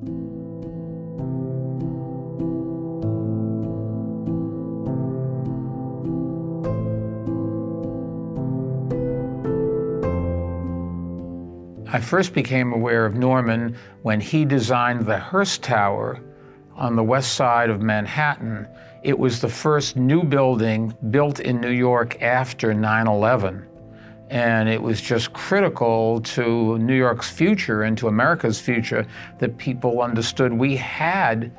I first became aware of Norman when he designed the Hearst Tower on the west side of Manhattan. It was the first new building built in New York after 9/11. And it was just critical to New York's future and to America's future that people understood we had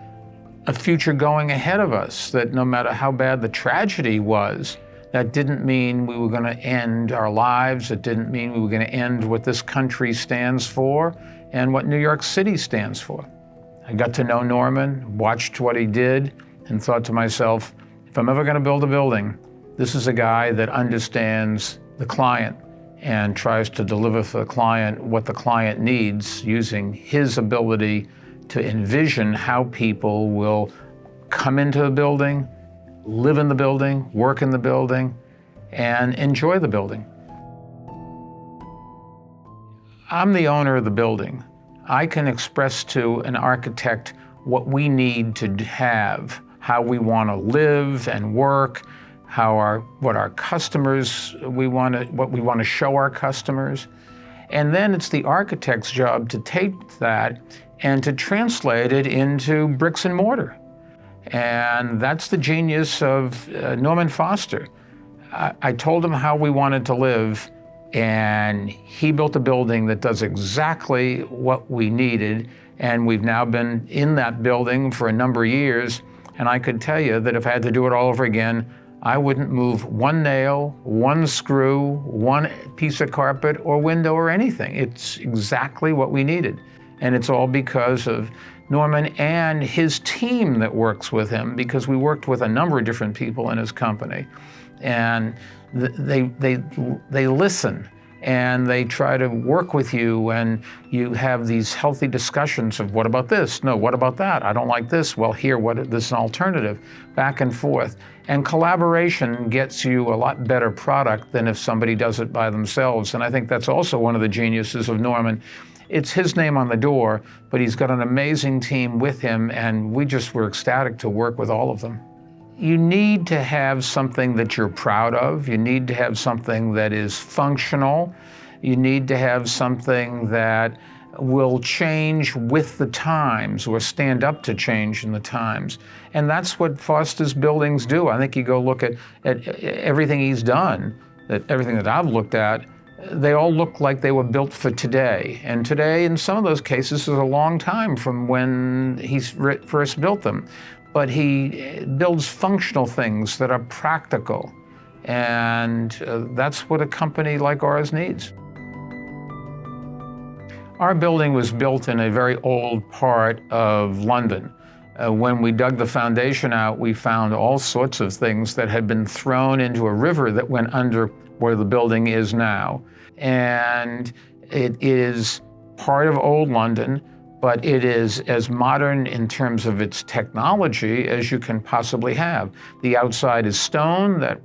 a future going ahead of us, that no matter how bad the tragedy was, that didn't mean we were going to end our lives. It didn't mean we were going to end what this country stands for and what New York City stands for. I got to know Norman, watched what he did, and thought to myself, if I'm ever going to build a building, this is a guy that understands the client and tries to deliver for the client what the client needs using his ability to envision how people will come into the building, live in the building, work in the building, and enjoy the building. I'm the owner of the building. I can express to an architect what we need to have, how we want to live and work, what our customers, what we want to show our customers. And then it's the architect's job to take that and to translate it into bricks and mortar. And that's the genius of Norman Foster. I told him how we wanted to live, and he built a building that does exactly what we needed. And we've now been in that building for a number of years. And I could tell you that if I had to do it all over again, I wouldn't move one nail, one screw, one piece of carpet or window or anything. It's exactly what we needed. And it's all because of Norman and his team that works with him, because we worked with a number of different people in his company. And they listen and they try to work with you, and you have these healthy discussions of what about this? No, what about that? I don't like this. Well, here, this is an alternative, back and forth. And collaboration gets you a lot better product than if somebody does it by themselves. And I think that's also one of the geniuses of Norman. It's his name on the door, but he's got an amazing team with him, and we just were ecstatic to work with all of them. You need to have something that you're proud of. You need to have something that is functional. You need to have something that will change with the times or stand up to change in the times. And that's what Foster's buildings do. I think you go look at everything he's done, everything that I've looked at, they all look like they were built for today. And today, in some of those cases, is a long time from when he first built them. But he builds functional things that are practical. And that's what a company like ours needs. Our building was built in a very old part of London. When we dug the foundation out, we found all sorts of things that had been thrown into a river that went under where the building is now. And it is part of old London, but it is as modern in terms of its technology as you can possibly have. The outside is stone that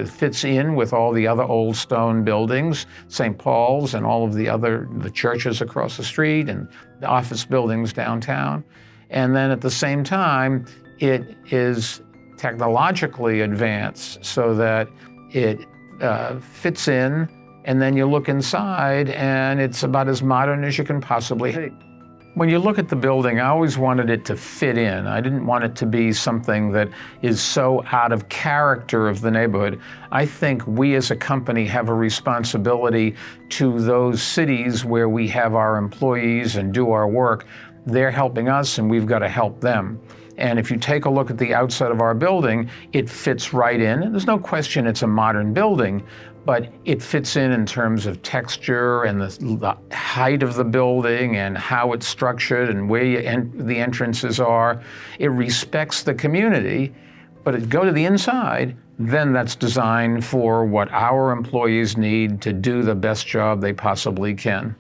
fits in with all the other old stone buildings, St. Paul's and all of the churches across the street and the office buildings downtown. And then at the same time, it is technologically advanced so that it fits in, and then you look inside and it's about as modern as you can possibly be. When you look at the building, I always wanted it to fit in. I didn't want it to be something that is so out of character of the neighborhood. I think we as a company have a responsibility to those cities where we have our employees and do our work. They're helping us and we've got to help them. And if you take a look at the outside of our building, it fits right in. And there's no question it's a modern building, but it fits in terms of texture and the height of the building and how it's structured and where the entrances are. It respects the community, but it go to the inside, then that's designed for what our employees need to do the best job they possibly can.